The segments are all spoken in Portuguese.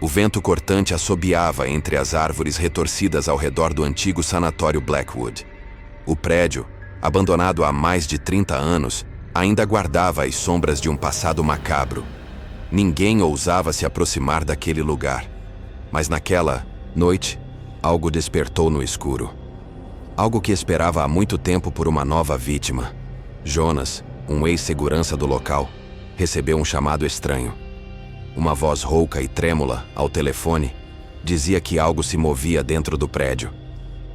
O vento cortante assobiava entre as árvores retorcidas ao redor do antigo sanatório Blackwood. O prédio, abandonado há mais de 30 anos, ainda guardava as sombras de um passado macabro. Ninguém ousava se aproximar daquele lugar. Mas naquela noite, algo despertou no escuro. Algo que esperava há muito tempo por uma nova vítima. Jonas, um ex-segurança do local, recebeu um chamado estranho. Uma voz rouca e trêmula, ao telefone, dizia que algo se movia dentro do prédio.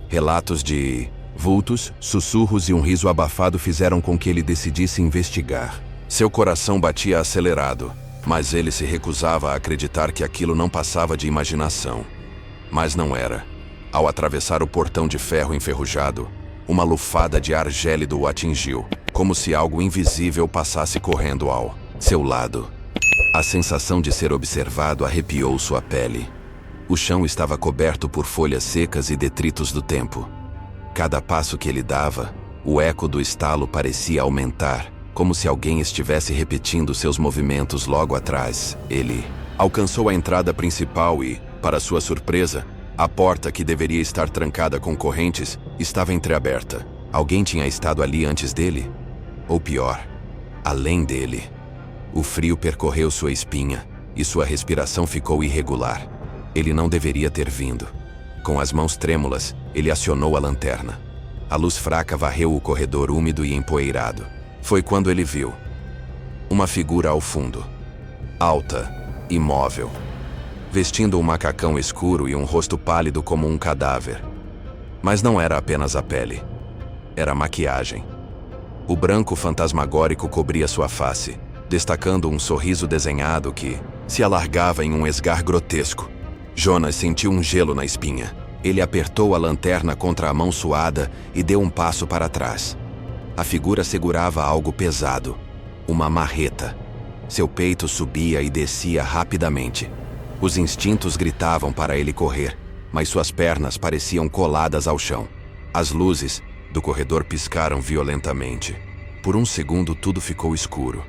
Relatos de vultos, sussurros e um riso abafado fizeram com que ele decidisse investigar. Seu coração batia acelerado, mas ele se recusava a acreditar que aquilo não passava de imaginação. Mas não era. Ao atravessar o portão de ferro enferrujado, uma lufada de ar gélido o atingiu, como se algo invisível passasse correndo ao seu lado. A sensação de ser observado arrepiou sua pele. O chão estava coberto por folhas secas e detritos do tempo. Cada passo que ele dava, o eco do estalo parecia aumentar, como se alguém estivesse repetindo seus movimentos logo atrás. Ele alcançou a entrada principal e, para sua surpresa, a porta, que deveria estar trancada com correntes, estava entreaberta. Alguém tinha estado ali antes dele? Ou pior, além dele. O frio percorreu sua espinha e sua respiração ficou irregular. Ele não deveria ter vindo. Com as mãos trêmulas, ele acionou a lanterna. A luz fraca varreu o corredor úmido e empoeirado. Foi quando ele viu uma figura ao fundo, alta, imóvel, vestindo um macacão escuro e um rosto pálido como um cadáver. Mas não era apenas a pele. Era a maquiagem. O branco fantasmagórico cobria sua face, destacando um sorriso desenhado que se alargava em um esgar grotesco. Jonas sentiu um gelo na espinha. Ele apertou a lanterna contra a mão suada e deu um passo para trás. A figura segurava algo pesado, uma marreta. Seu peito subia e descia rapidamente. Os instintos gritavam para ele correr, mas suas pernas pareciam coladas ao chão. As luzes do corredor piscaram violentamente. Por um segundo tudo ficou escuro.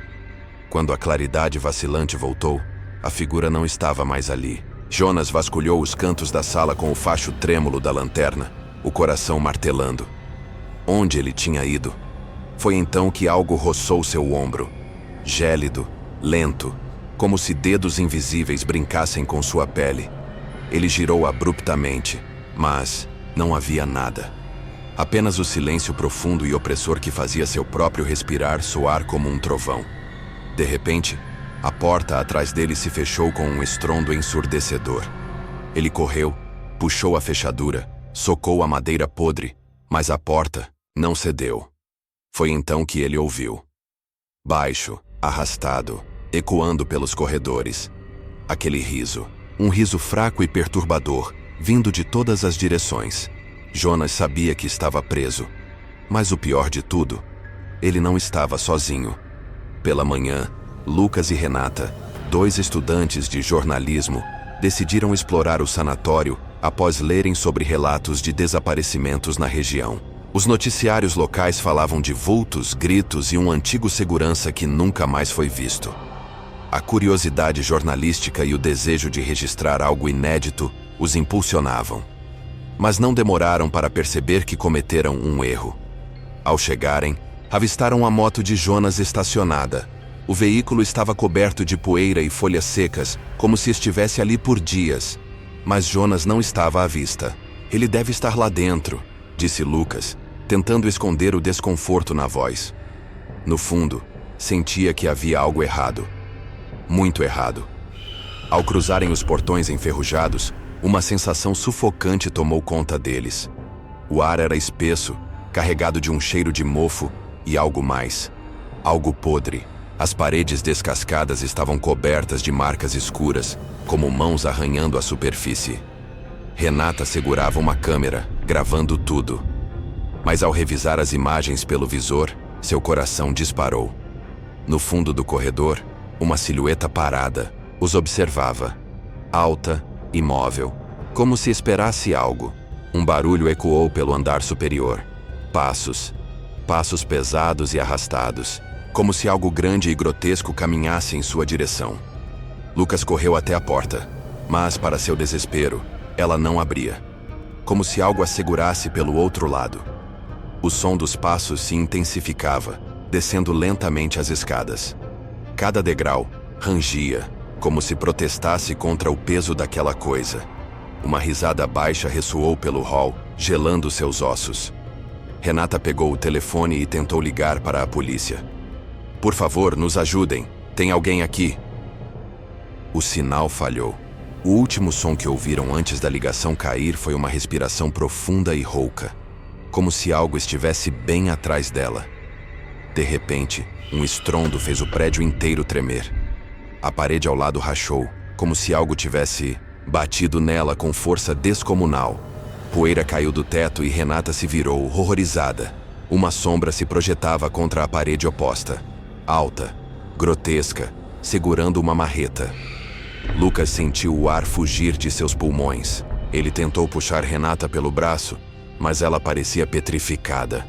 Quando a claridade vacilante voltou, a figura não estava mais ali. Jonas vasculhou os cantos da sala com o facho trêmulo da lanterna, o coração martelando. Onde ele tinha ido? Foi então que algo roçou seu ombro. Gélido, lento, como se dedos invisíveis brincassem com sua pele. Ele girou abruptamente, mas não havia nada. Apenas o silêncio profundo e opressor que fazia seu próprio respirar soar como um trovão. De repente, a porta atrás dele se fechou com um estrondo ensurdecedor. Ele correu, puxou a fechadura, socou a madeira podre, mas a porta não cedeu. Foi então que ele ouviu. Baixo, arrastado, ecoando pelos corredores. Aquele riso, um riso fraco e perturbador, vindo de todas as direções. Jonas sabia que estava preso. Mas o pior de tudo, ele não estava sozinho. Pela manhã, Lucas e Renata, dois estudantes de jornalismo, decidiram explorar o sanatório após lerem sobre relatos de desaparecimentos na região. Os noticiários locais falavam de vultos, gritos e um antigo segurança que nunca mais foi visto. A curiosidade jornalística e o desejo de registrar algo inédito os impulsionavam. Mas não demoraram para perceber que cometeram um erro. Ao chegarem, avistaram a moto de Jonas estacionada. O veículo estava coberto de poeira e folhas secas, como se estivesse ali por dias. Mas Jonas não estava à vista. Ele deve estar lá dentro, disse Lucas, tentando esconder o desconforto na voz. No fundo, sentia que havia algo errado. Muito errado. Ao cruzarem os portões enferrujados, uma sensação sufocante tomou conta deles. O ar era espesso, carregado de um cheiro de mofo e algo mais. Algo podre. As paredes descascadas estavam cobertas de marcas escuras, como mãos arranhando a superfície. Renata segurava uma câmera, gravando tudo. Mas ao revisar as imagens pelo visor, seu coração disparou. No fundo do corredor, uma silhueta parada os observava. Alta, imóvel, como se esperasse algo. Um barulho ecoou pelo andar superior. Passos. Passos pesados e arrastados, como se algo grande e grotesco caminhasse em sua direção. Lucas correu até a porta, Mas, para seu desespero, ela não abria. Como se algo a segurasse pelo outro lado. O som dos passos se intensificava, descendo lentamente as escadas. Cada degrau rangia, como se protestasse contra o peso daquela coisa. Uma risada baixa ressoou pelo hall, gelando seus ossos. Renata pegou o telefone e tentou ligar para a polícia. Por favor, nos ajudem. Tem alguém aqui. O sinal falhou. O último som que ouviram antes da ligação cair foi uma respiração profunda e rouca, como se algo estivesse bem atrás dela. De repente, um estrondo fez o prédio inteiro tremer. A parede ao lado rachou, como se algo tivesse batido nela com força descomunal. Poeira caiu do teto e Renata se virou, horrorizada. Uma sombra se projetava contra a parede oposta, alta, grotesca, segurando uma marreta. Lucas sentiu o ar fugir de seus pulmões. Ele tentou puxar Renata pelo braço, mas ela parecia petrificada.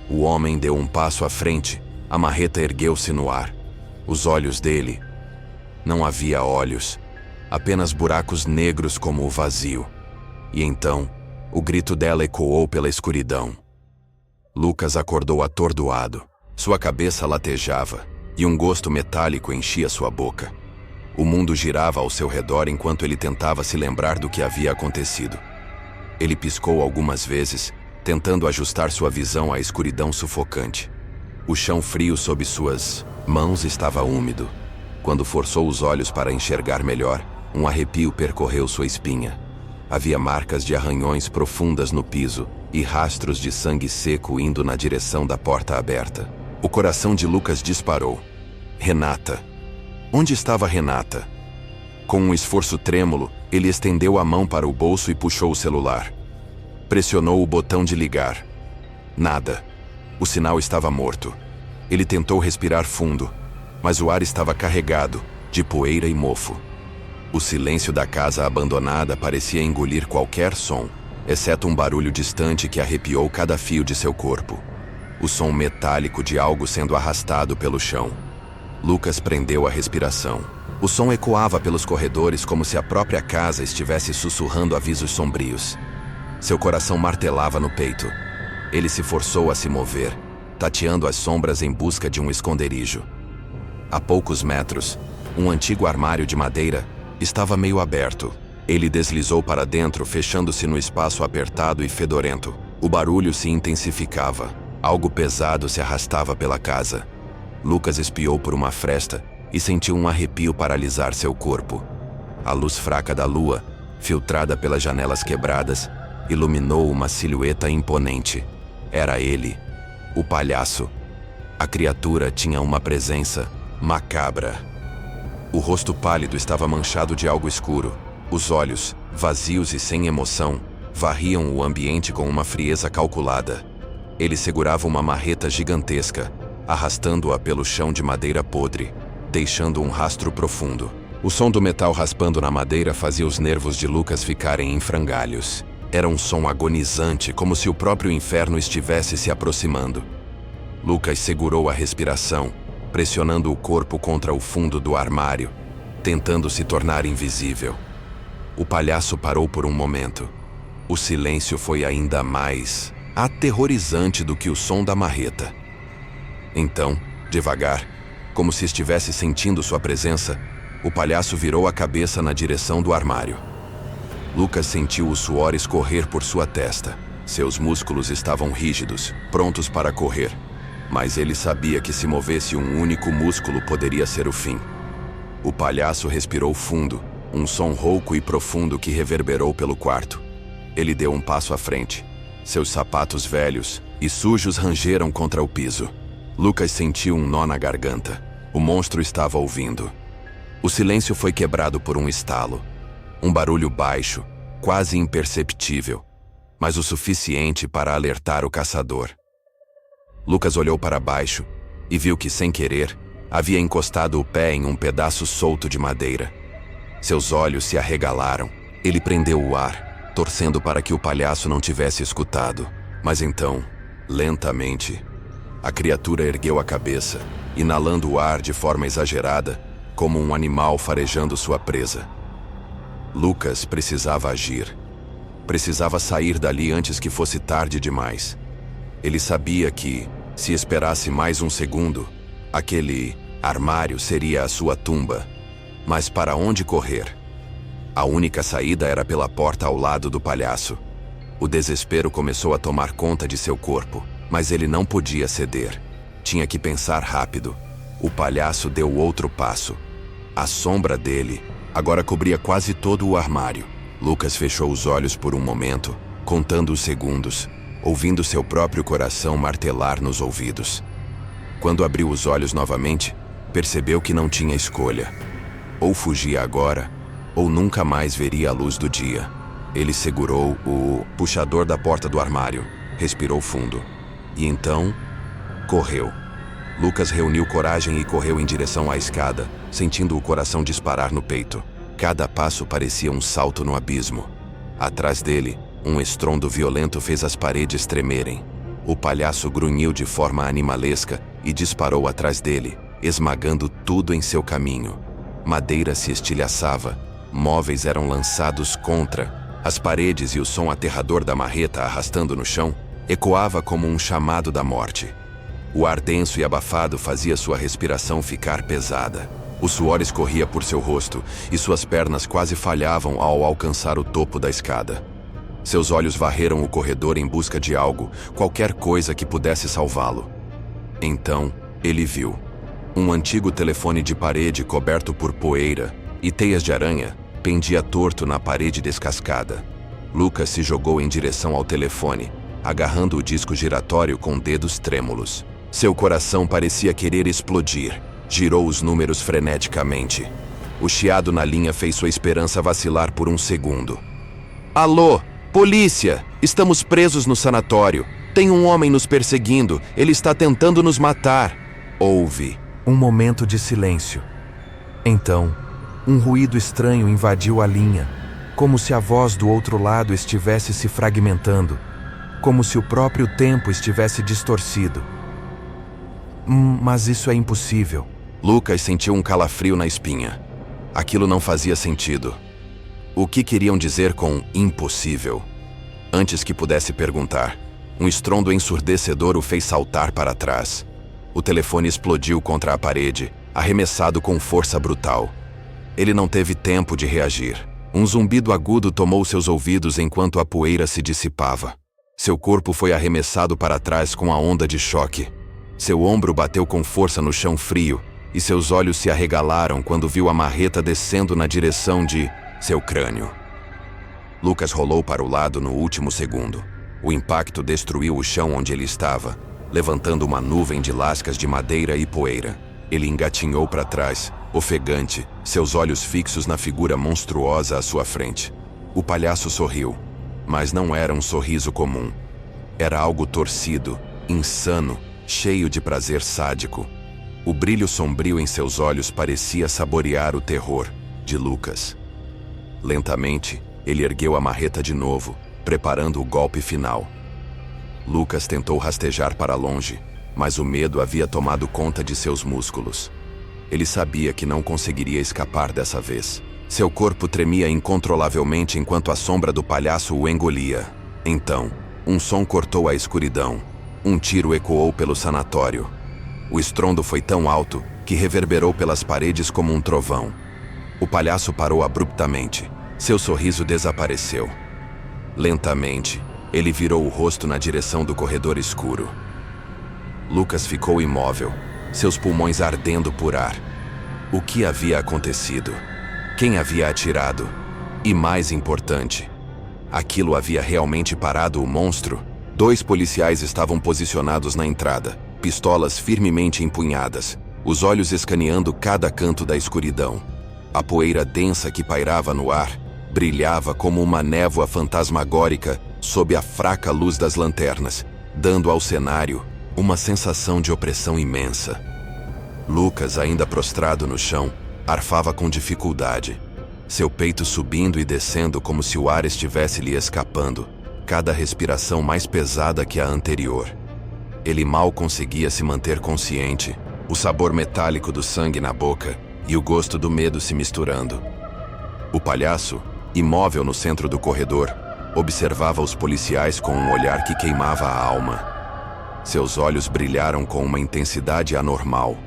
O homem deu um passo à frente, a marreta ergueu-se no ar. Os olhos dele... Não havia olhos, apenas buracos negros como o vazio. E então, o grito dela ecoou pela escuridão. Lucas acordou atordoado. Sua cabeça latejava, e um gosto metálico enchia sua boca. O mundo girava ao seu redor enquanto ele tentava se lembrar do que havia acontecido. Ele piscou algumas vezes, tentando ajustar sua visão à escuridão sufocante. O chão frio sob suas mãos estava úmido. Quando forçou os olhos para enxergar melhor, um arrepio percorreu sua espinha. Havia marcas de arranhões profundas no piso e rastros de sangue seco indo na direção da porta aberta. O coração de Lucas disparou. Renata. Onde estava Renata? Com um esforço trêmulo, ele estendeu a mão para o bolso e puxou o celular. Pressionou o botão de ligar. Nada. O sinal estava morto. Ele tentou respirar fundo, mas o ar estava carregado, de poeira e mofo. O silêncio da casa abandonada parecia engolir qualquer som, exceto um barulho distante que arrepiou cada fio de seu corpo. O som metálico de algo sendo arrastado pelo chão. Lucas prendeu a respiração. O som ecoava pelos corredores como se a própria casa estivesse sussurrando avisos sombrios. Seu coração martelava no peito. Ele se forçou a se mover, tateando as sombras em busca de um esconderijo. A poucos metros, um antigo armário de madeira estava meio aberto. Ele deslizou para dentro, fechando-se no espaço apertado e fedorento. O barulho se intensificava. Algo pesado se arrastava pela casa. Lucas espiou por uma fresta e sentiu um arrepio paralisar seu corpo. A luz fraca da lua, filtrada pelas janelas quebradas, iluminou uma silhueta imponente. Era ele, o palhaço. A criatura tinha uma presença macabra. O rosto pálido estava manchado de algo escuro. Os olhos, vazios e sem emoção, varriam o ambiente com uma frieza calculada. Ele segurava uma marreta gigantesca, arrastando-a pelo chão de madeira podre, deixando um rastro profundo. O som do metal raspando na madeira fazia os nervos de Lucas ficarem em frangalhos. Era um som agonizante, como se o próprio inferno estivesse se aproximando. Lucas segurou a respiração, pressionando o corpo contra o fundo do armário, tentando se tornar invisível. O palhaço parou por um momento. O silêncio foi ainda mais aterrorizante do que o som da marreta. Então, devagar, como se estivesse sentindo sua presença, o palhaço virou a cabeça na direção do armário. Lucas sentiu o suor escorrer por sua testa. Seus músculos estavam rígidos, prontos para correr. Mas ele sabia que se movesse um único músculo poderia ser o fim. O palhaço respirou fundo, um som rouco e profundo que reverberou pelo quarto. Ele deu um passo à frente. Seus sapatos velhos e sujos rangeram contra o piso. Lucas sentiu um nó na garganta. O monstro estava ouvindo. O silêncio foi quebrado por um estalo. Um barulho baixo, quase imperceptível, mas o suficiente para alertar o caçador. Lucas olhou para baixo e viu que, sem querer, havia encostado o pé em um pedaço solto de madeira. Seus olhos se arregalaram. Ele prendeu o ar, torcendo para que o palhaço não tivesse escutado. Mas então, lentamente, a criatura ergueu a cabeça, inalando o ar de forma exagerada, como um animal farejando sua presa. Lucas precisava agir. Precisava sair dali antes que fosse tarde demais. Ele sabia que, se esperasse mais um segundo, aquele armário seria a sua tumba. Mas para onde correr? A única saída era pela porta ao lado do palhaço. O desespero começou a tomar conta de seu corpo, mas ele não podia ceder. Tinha que pensar rápido. O palhaço deu outro passo. A sombra dele agora cobria quase todo o armário. Lucas fechou os olhos por um momento, contando os segundos, ouvindo seu próprio coração martelar nos ouvidos. Quando abriu os olhos novamente, percebeu que não tinha escolha. Ou fugia agora, ou nunca mais veria a luz do dia. Ele segurou o puxador da porta do armário, respirou fundo. E então, correu. Lucas reuniu coragem e correu em direção à escada, sentindo o coração disparar no peito. Cada passo parecia um salto no abismo. Atrás dele, um estrondo violento fez as paredes tremerem. O palhaço grunhiu de forma animalesca e disparou atrás dele, esmagando tudo em seu caminho. Madeira se estilhaçava, móveis eram lançados contra. As paredes e o som aterrador da marreta arrastando no chão ecoava como um chamado da morte. O ar denso e abafado fazia sua respiração ficar pesada. O suor escorria por seu rosto e suas pernas quase falhavam ao alcançar o topo da escada. Seus olhos varreram o corredor em busca de algo, qualquer coisa que pudesse salvá-lo. Então, ele viu. Um antigo telefone de parede coberto por poeira e teias de aranha pendia torto na parede descascada. Lucas se jogou em direção ao telefone, agarrando o disco giratório com dedos trêmulos. Seu coração parecia querer explodir. Girou os números freneticamente. O chiado na linha fez sua esperança vacilar por um segundo. Alô, polícia! Estamos presos no sanatório. Tem um homem nos perseguindo. Ele está tentando nos matar. Houve um momento de silêncio. Então, um ruído estranho invadiu a linha, como se a voz do outro lado estivesse se fragmentando, como se o próprio tempo estivesse distorcido. Mas isso é impossível. Lucas sentiu um calafrio na espinha. Aquilo não fazia sentido. O que queriam dizer com impossível? Antes que pudesse perguntar, um estrondo ensurdecedor o fez saltar para trás. O telefone explodiu contra a parede, arremessado com força brutal. Ele não teve tempo de reagir. Um zumbido agudo tomou seus ouvidos enquanto a poeira se dissipava. Seu corpo foi arremessado para trás com a onda de choque. Seu ombro bateu com força no chão frio e seus olhos se arregalaram quando viu a marreta descendo na direção de seu crânio. Lucas rolou para o lado no último segundo. O impacto destruiu o chão onde ele estava, levantando uma nuvem de lascas de madeira e poeira. Ele engatinhou para trás, ofegante, seus olhos fixos na figura monstruosa à sua frente. O palhaço sorriu, mas não era um sorriso comum. Era algo torcido, insano, cheio de prazer sádico. O brilho sombrio em seus olhos parecia saborear o terror de Lucas. Lentamente, ele ergueu a marreta de novo, preparando o golpe final. Lucas tentou rastejar para longe, mas o medo havia tomado conta de seus músculos. Ele sabia que não conseguiria escapar dessa vez. Seu corpo tremia incontrolavelmente enquanto a sombra do palhaço o engolia. Então, um som cortou a escuridão. Um tiro ecoou pelo sanatório. O estrondo foi tão alto que reverberou pelas paredes como um trovão. O palhaço parou abruptamente. Seu sorriso desapareceu. Lentamente, ele virou o rosto na direção do corredor escuro. Lucas ficou imóvel, seus pulmões ardendo por ar. O que havia acontecido? Quem havia atirado? E mais importante, aquilo havia realmente parado o monstro? 2 policiais estavam posicionados na entrada, pistolas firmemente empunhadas, os olhos escaneando cada canto da escuridão. A poeira densa que pairava no ar brilhava como uma névoa fantasmagórica sob a fraca luz das lanternas, dando ao cenário uma sensação de opressão imensa. Lucas, ainda prostrado no chão, arfava com dificuldade, seu peito subindo e descendo como se o ar estivesse lhe escapando, cada respiração mais pesada que a anterior. Ele mal conseguia se manter consciente, o sabor metálico do sangue na boca e o gosto do medo se misturando. O palhaço, imóvel no centro do corredor, observava os policiais com um olhar que queimava a alma. Seus olhos brilharam com uma intensidade anormal,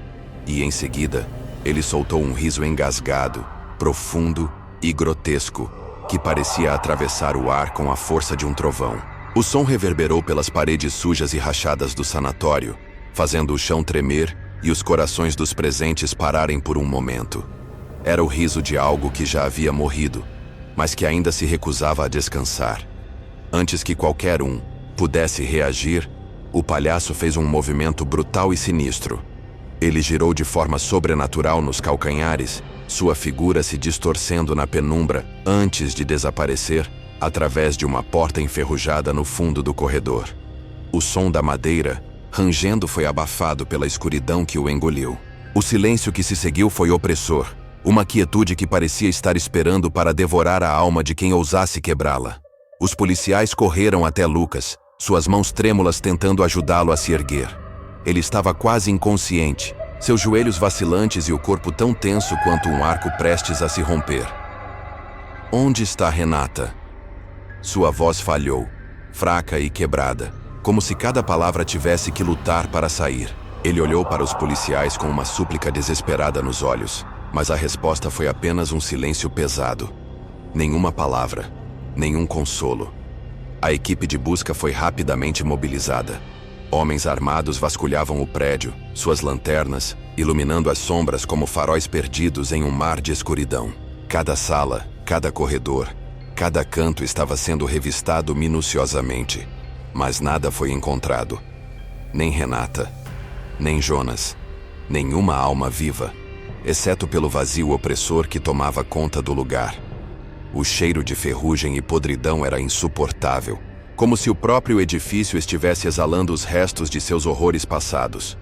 e em seguida, ele soltou um riso engasgado, profundo e grotesco, que parecia atravessar o ar com a força de um trovão. O som reverberou pelas paredes sujas e rachadas do sanatório, fazendo o chão tremer e os corações dos presentes pararem por um momento. Era o riso de algo que já havia morrido, mas que ainda se recusava a descansar. Antes que qualquer um pudesse reagir, o palhaço fez um movimento brutal e sinistro. Ele girou de forma sobrenatural nos calcanhares, sua figura se distorcendo na penumbra antes de desaparecer através de uma porta enferrujada no fundo do corredor. O som da madeira, rangendo, foi abafado pela escuridão que o engoliu. O silêncio que se seguiu foi opressor, uma quietude que parecia estar esperando para devorar a alma de quem ousasse quebrá-la. Os policiais correram até Lucas, suas mãos trêmulas tentando ajudá-lo a se erguer. Ele estava quase inconsciente, seus joelhos vacilantes e o corpo tão tenso quanto um arco prestes a se romper. Onde está Renata? Sua voz falhou, fraca e quebrada, como se cada palavra tivesse que lutar para sair. Ele olhou para os policiais com uma súplica desesperada nos olhos, mas a resposta foi apenas um silêncio pesado. Nenhuma palavra, nenhum consolo. A equipe de busca foi rapidamente mobilizada. Homens armados vasculhavam o prédio, suas lanternas, iluminando as sombras como faróis perdidos em um mar de escuridão. Cada sala, cada corredor, cada canto estava sendo revistado minuciosamente, mas nada foi encontrado. Nem Renata, nem Jonas, nenhuma alma viva, exceto pelo vazio opressor que tomava conta do lugar. O cheiro de ferrugem e podridão era insuportável, como se o próprio edifício estivesse exalando os restos de seus horrores passados.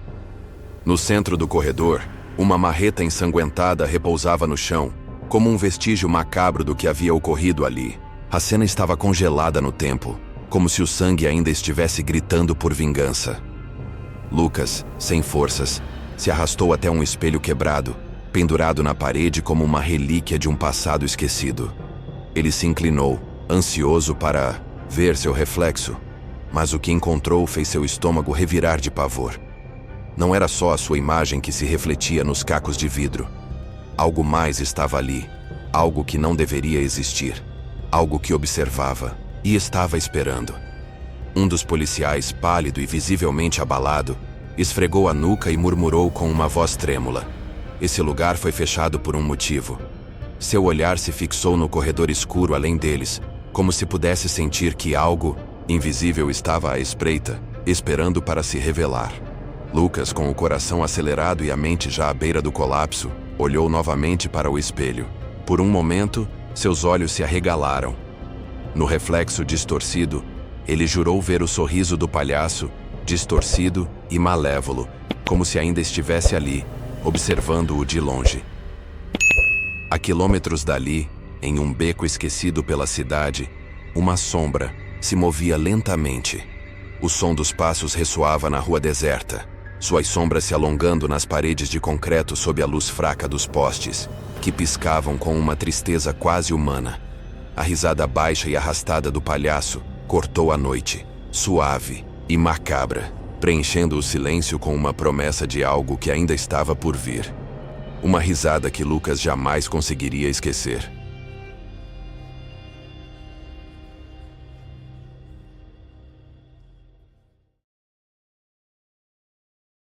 No centro do corredor, uma marreta ensanguentada repousava no chão, como um vestígio macabro do que havia ocorrido ali. A cena estava congelada no tempo, como se o sangue ainda estivesse gritando por vingança. Lucas, sem forças, se arrastou até um espelho quebrado, pendurado na parede como uma relíquia de um passado esquecido. Ele se inclinou, ansioso para ver seu reflexo, mas o que encontrou fez seu estômago revirar de pavor. Não era só a sua imagem que se refletia nos cacos de vidro. Algo mais estava ali, algo que não deveria existir, algo que observava e estava esperando. Um dos policiais, pálido e visivelmente abalado, esfregou a nuca e murmurou com uma voz trêmula: "Esse lugar foi fechado por um motivo." Seu olhar se fixou no corredor escuro além deles, como se pudesse sentir que algo invisível estava à espreita, esperando para se revelar. Lucas, com o coração acelerado e a mente já à beira do colapso, olhou novamente para o espelho. Por um momento, seus olhos se arregalaram. No reflexo distorcido, ele jurou ver o sorriso do palhaço, distorcido e malévolo, como se ainda estivesse ali, observando-o de longe. A quilômetros dali, em um beco esquecido pela cidade, uma sombra se movia lentamente. O som dos passos ressoava na rua deserta, suas sombras se alongando nas paredes de concreto sob a luz fraca dos postes, que piscavam com uma tristeza quase humana. A risada baixa e arrastada do palhaço cortou a noite, suave e macabra, preenchendo o silêncio com uma promessa de algo que ainda estava por vir. Uma risada que Lucas jamais conseguiria esquecer.